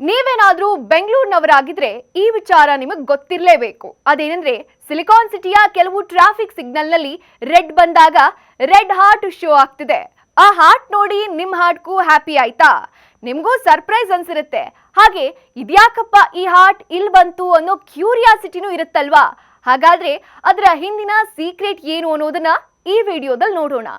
ನೀವೇನಾದ್ರೂ ಬೆಂಗಳೂರಿನವರಾಗಿದ್ರೆ ಈ ವಿಚಾರ ನಿಮಗೆ ಗೊತ್ತಿರಲೇಬೇಕು. ಅದೇನೆಂದ್ರೆ ಸಿಲಿಕಾನ್ ಸಿಟಿಯ ಕೆಲವು ಟ್ರಾಫಿಕ್ ಸಿಗ್ನಲ್ನಲ್ಲಿ ರೆಡ್ ಬಂದಾಗ ರೆಡ್ ಹಾರ್ಟ್ ಶೋ ಆಗ್ತಿದೆ. ಆ ಹಾರ್ಟ್ ನೋಡಿ ನಿಮ್ಮ ಹಾರ್ಟ್ಗೂ ಹ್ಯಾಪಿ ಆಯ್ತಾ? ನಿಮಗೂ ಸರ್ಪ್ರೈಸ್ ಅನ್ಸಿರುತ್ತೆ. ಹಾಗೆ ಇದ್ಯಾಕಪ್ಪ ಈ ಹಾರ್ಟ್ ಇಲ್ಲಿ ಬಂತು ಅನ್ನೋ ಕ್ಯೂರಿಯಾಸಿಟಿನೂ ಇರುತ್ತಲ್ವಾ? ಹಾಗಾದ್ರೆ ಅದರ ಹಿಂದಿನ ಸೀಕ್ರೆಟ್ ಏನು ಅನ್ನೋದನ್ನ ಈ ವಿಡಿಯೋದಲ್ಲಿ ನೋಡೋಣ.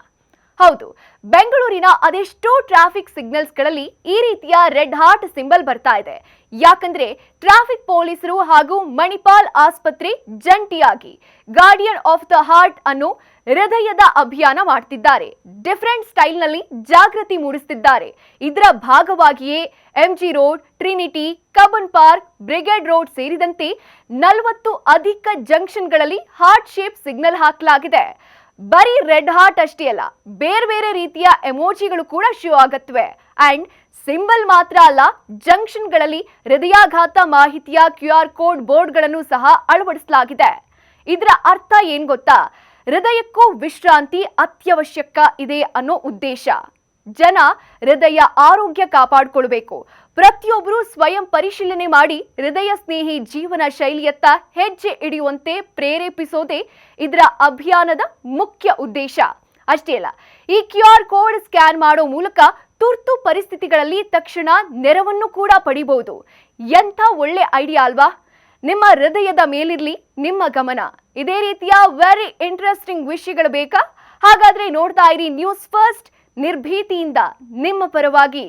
ಹೌದು, ಬೆಂಗಳೂರಿನ ಅದೆಷ್ಟೋ ಟ್ರಾಫಿಕ್ ಸಿಗ್ನಲ್ಸ್ಗಳಲ್ಲಿ ಈ ರೀತಿಯ ರೆಡ್ ಹಾರ್ಟ್ ಸಿಂಬಲ್ ಬರ್ತಾ ಇದೆ. ಯಾಕಂದ್ರೆ ಟ್ರಾಫಿಕ್ ಪೊಲೀಸರು ಹಾಗೂ ಮಣಿಪಾಲ್ ಆಸ್ಪತ್ರೆ ಜಂಟಿಯಾಗಿ ಗಾರ್ಡಿಯನ್ ಆಫ್ ದ ಹಾರ್ಟ್ ಅನ್ನು ಹೃದಯದ ಅಭಿಯಾನ ಮಾಡ್ತಿದ್ದಾರೆ. ಡಿಫರೆಂಟ್ ಸ್ಟೈಲ್ ನಲ್ಲಿ ಜಾಗೃತಿ ಮೂಡಿಸುತ್ತಿದ್ದಾರೆ. ಇದರ ಭಾಗವಾಗಿಯೇ MG Road, Trinity, Cubbon Park, Brigade Road ಸೇರಿದಂತೆ 40 ಅಧಿಕ ಜಂಕ್ಷನ್ಗಳಲ್ಲಿ ಹಾರ್ಟ್ ಶೇಪ್ ಸಿಗ್ನಲ್ ಹಾಕಲಾಗಿದೆ. ಬರೀ ರೆಡ್ ಹಾರ್ಟ್ ಅಷ್ಟೇ ಅಲ್ಲ, ಬೇರೆ ಬೇರೆ ರೀತಿಯ ಎಮೋಜಿಗಳು ಕೂಡ ಶೋ ಆಗತ್ವೆ. ಅಂಡ್ ಸಿಂಬಲ್ ಮಾತ್ರ ಅಲ್ಲ, ಜಂಕ್ಷನ್ಗಳಲ್ಲಿ ಹೃದಯಾಘಾತ ಮಾಹಿತಿಯ QR ಕೋಡ್ ಬೋರ್ಡ್ಗಳನ್ನು ಸಹ ಅಳವಡಿಸಲಾಗಿದೆ. ಇದರ ಅರ್ಥ ಏನ್ ಗೊತ್ತಾ? ಹೃದಯಕ್ಕೂ ವಿಶ್ರಾಂತಿ ಅತ್ಯವಶ್ಯಕ ಇದೆ ಅನ್ನೋ ಉದ್ದೇಶ. ಜನ ಹೃದಯ ಆರೋಗ್ಯ ಕಾಪಾಡಿಕೊಳ್ಬೇಕು. ಪ್ರತಿಯೊಬ್ಬರು ಸ್ವಯಂ ಪರಿಶೀಲನೆ ಮಾಡಿ ಹೃದಯ ಸ್ನೇಹಿ ಜೀವನ ಶೈಲಿಯತ್ತ ಹೆಜ್ಜೆ ಇಡಿಯುವಂತೆ ಪ್ರೇರೇಪಿಸೋದೇ ಇದರ ಅಭಿಯಾನದ ಮುಖ್ಯ ಉದ್ದೇಶ. ಅಷ್ಟೇ ಅಲ್ಲ, ಈ QR ಕೋಡ್ ಸ್ಕ್ಯಾನ್ ಮಾಡೋ ಮೂಲಕ ತುರ್ತು ಪರಿಸ್ಥಿತಿಗಳಲ್ಲಿ ತಕ್ಷಣ ನೆರವನ್ನು ಕೂಡ ಪಡಿಬಹುದು. ಎಂಥ ಒಳ್ಳೆ ಐಡಿಯಾ ಅಲ್ವಾ? ನಿಮ್ಮ ಹೃದಯದ ಮೇಲಿರ್ಲಿ ನಿಮ್ಮ ಗಮನ. ಇದೇ ರೀತಿಯ ವೆರಿ ಇಂಟ್ರೆಸ್ಟಿಂಗ್ ವಿಷಯಗಳು ಬೇಕಾ? ಹಾಗಾದ್ರೆ ನೋಡ್ತಾ ಇರಿ ನ್ಯೂಸ್ ಫಸ್ಟ್, ನಿರ್ಭೀತಿಯಿಂದ ನಿಮ್ಮ ಪರವಾಗಿ.